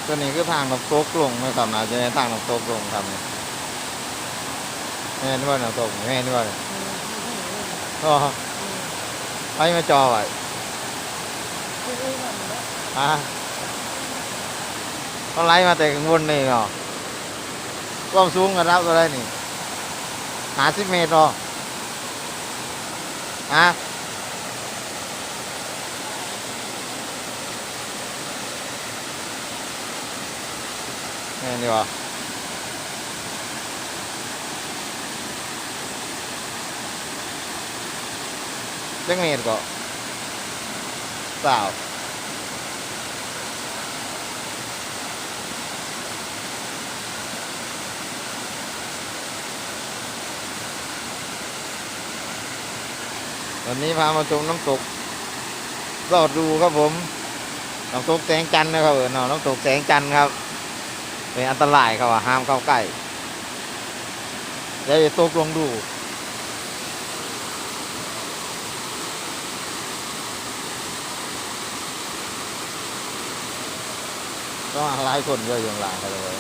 ตัวนี้คือทางน้ำตกลงนะครับนะจะในทางน้ำตกลงครับเนี่ยแม่นี่ว่าน้ำตกแม่นี่ว่าก็ไปมาจอไว้ฮะเขาไล่มาแต่ข้างบนนี่เนาะความสูงกันรับตัวได้นี่50 เมตรเนาะฮะแม่นี่ว่าจักเมตรก็สาววันนี้พามาชมน้ำตกรอดดูครับผมน้ำตกแสงจันทร์นะครับเนาะน้ำตกแสงจันทร์ครับเป็นอันตรายครับว่าห้ามเข้าใกล้อย่าไปตกลงดูต้องหลายคนเยอะอย่างหลายครับเลย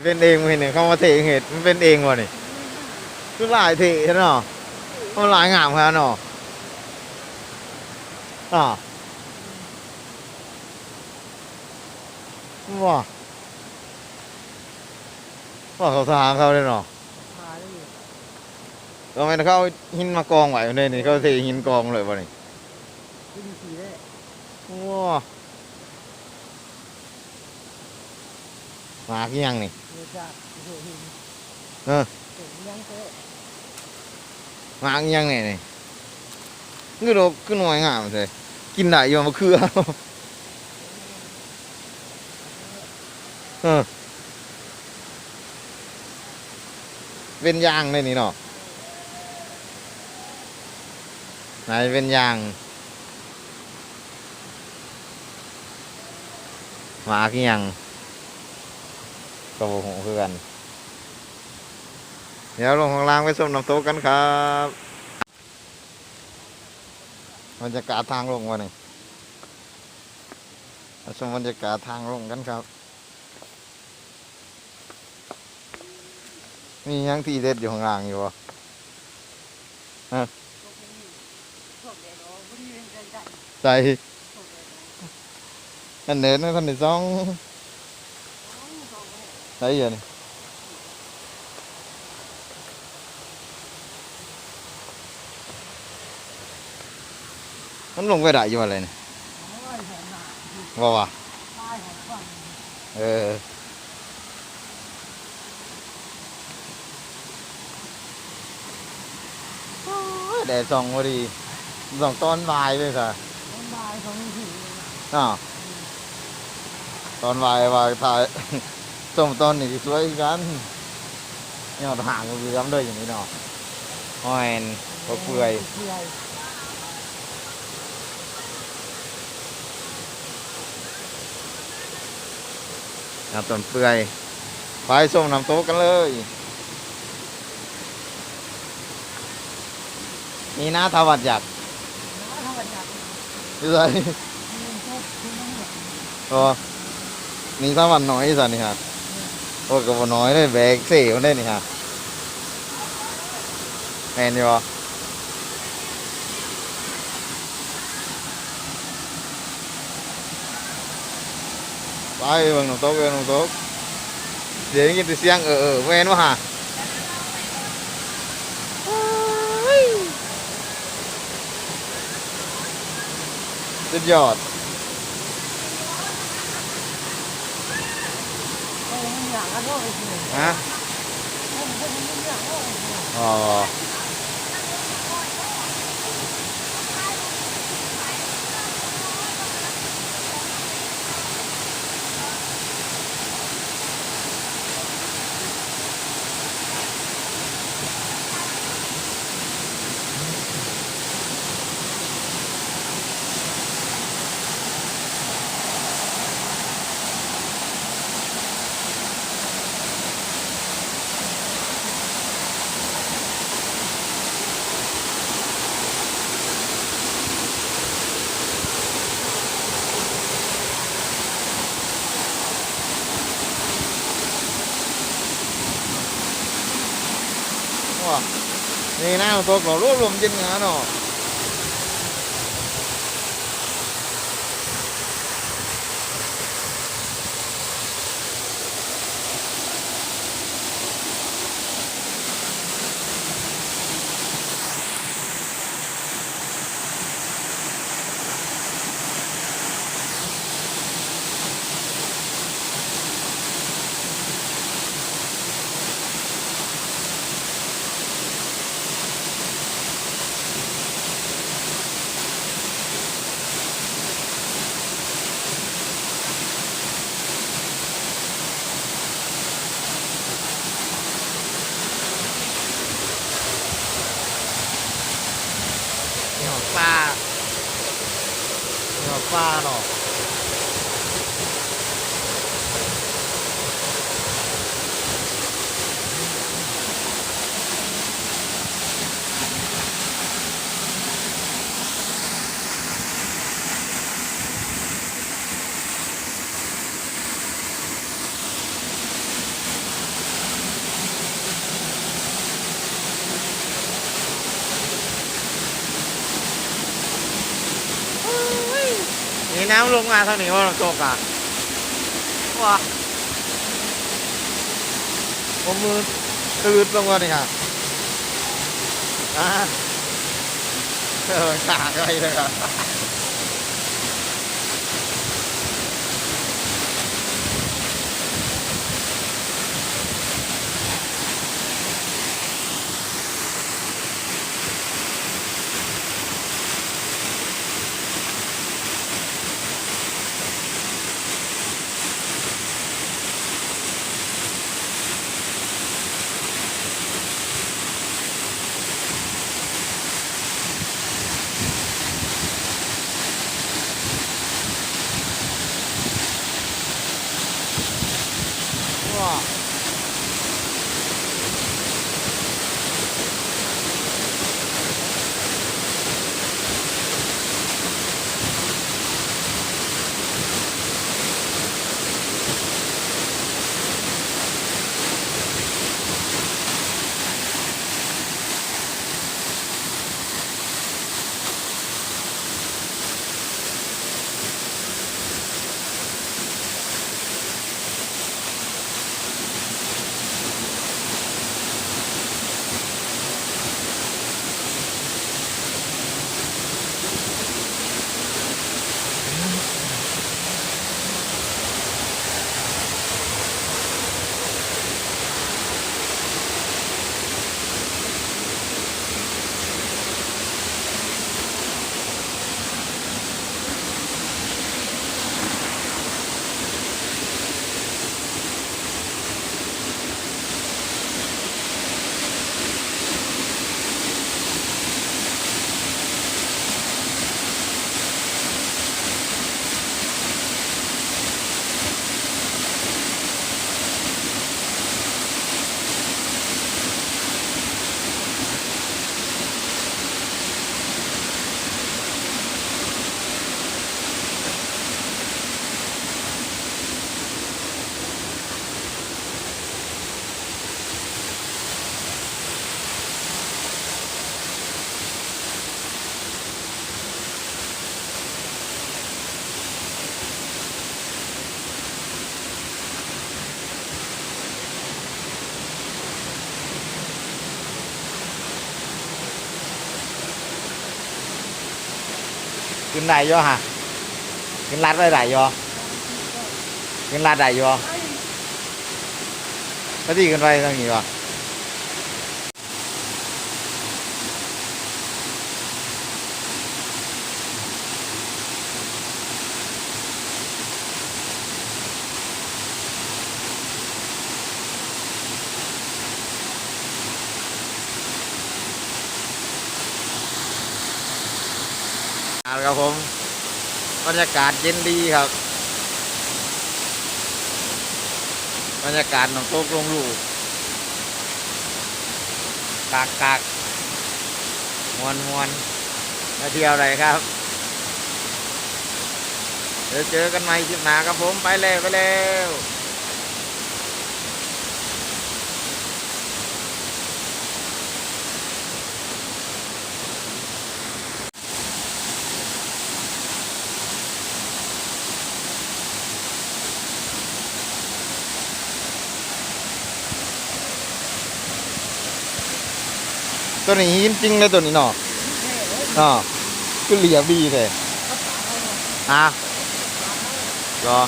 เป็นเองมั้ยเนี่ยเขามาเทเหตุมันเป็นเองวะนี่คือหลายเทใช่เนาะมันหลายงามครับเนาะอ่าว้าว่าเขาทางเขาเลยเนาะทำไมเขาหินมากองไว้เนี่ยนี่เขาเทหินกองเลยวะนี่ว้ามากี่ยังนี่เออมากี่ยังนี่นี่คือเราคือหน่วยงามเลยกินได้อยู่มะเขือเออเป็นยางเลยนี่เนาะไหนเป็นยางมากี่ยังก็บ่ฮู้คือกันเดี๋ยวลงข้างล่างไปส้มน้ำตกกันครับบรรยากาศทางลงวะนี่มาชมบรรยากาศทางลงกันครับมียังที่เด็ดอยู่ข้างล่างอยู่วะใส่อันเดินท่านเด็ดซองใส่ยังนี่มันลงไปได้อยู่อะไรนี่ว่าวะเออแดดส่องพอดีส่องตอนบ่ายเลยค่ะอ่าตอนบ่ายถ่ายส้มตอนนี่สวยกันยอดห่างก็คือทำด้วยอย่างนี้เนาะหอยก็เปื่อยน้ำต้นเปื่อยไปส้มน้ำโต๊ะกันเลยนี่นะทวัดยักษ์ดูสิโอ้นี่ทวัดน้อยสันนี่ฮะโอ้ก็บ่น้อยเลยแบกเสียวได้นี่ฮะแมนอยู่ไปเบิ่งน้ำตกเบิ่งน้ำตกเดี๋ยวยินเสียงแม่นวะฮะสุดยอดฮะอ๋อ ว้านี่น้ำตกเรารวบรวมจริงนะเนาะนี่หอปลานี่หอปลาเนาะนี่น้ำลงมาทางนี้ว่าเราตกอ่ะว้าผมมือตืดลงมาดิค่ะอ่าขาดอะไรเลยครับว้าขึ้นได้ย่อฮะขึ้นลัดได้ย่อขึ้นลัดได้ย่อแล้วที่ขึ้นไปทางนี้วะครับผมบรรยากาศเย็นดีครับบรรยากาศน้ำตกลงลูกกากกากมวนมวนมาเที่ยวอะไรครับเดี๋ยวเจอกันใหม่คลิปหน้าครับผมไปแล้วไปแล้ว ตัวนี้หินจริงเลยตัวนี้เนาะเนาะก็เหลียบดีเลยอ่ะรอ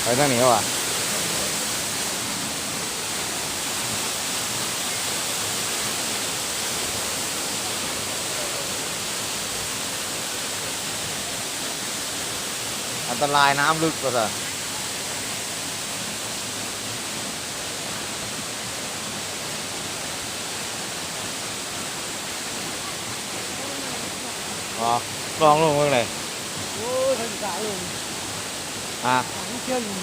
ไปทางนี้ว่ะอันตรายน้ำลึกก็จะอ๋อลองลงเมื่อไหร่ โอ้ยทันสายเลย อ่ะ ไม่เชื่ออยู่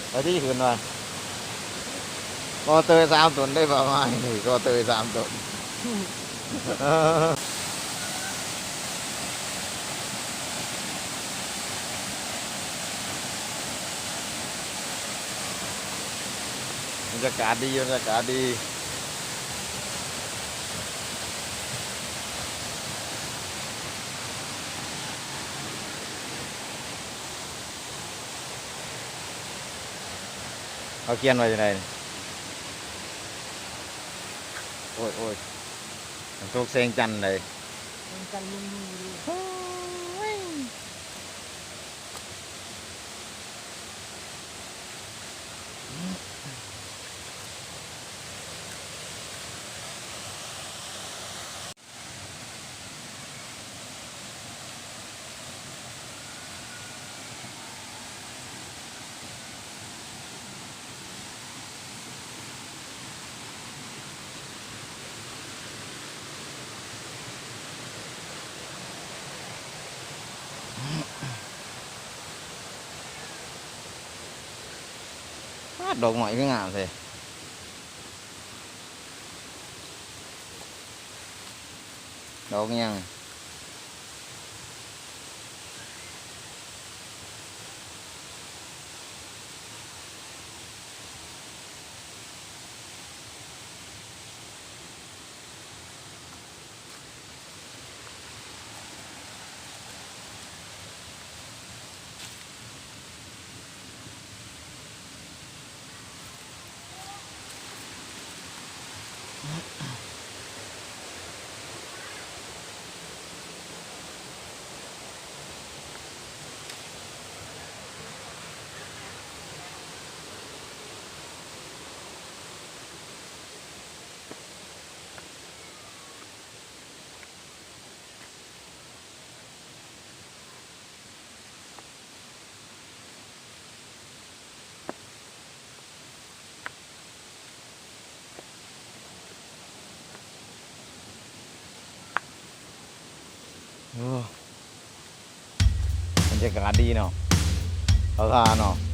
ไปที่คืนมาก็เตย3 ตุ่นได้ประมาณนี้ก็เตย3 ตุ่นบรรยากาศดีบรรยากาศดีเขาเขียนไว้ยังไงโอ้ยโอ้ยโชคเซงจันทร์เลย มันกันลุงดูดอกหน่อยก็งามเลยดอกยังบรรยากาศดีเนาะเขาทาเนาะ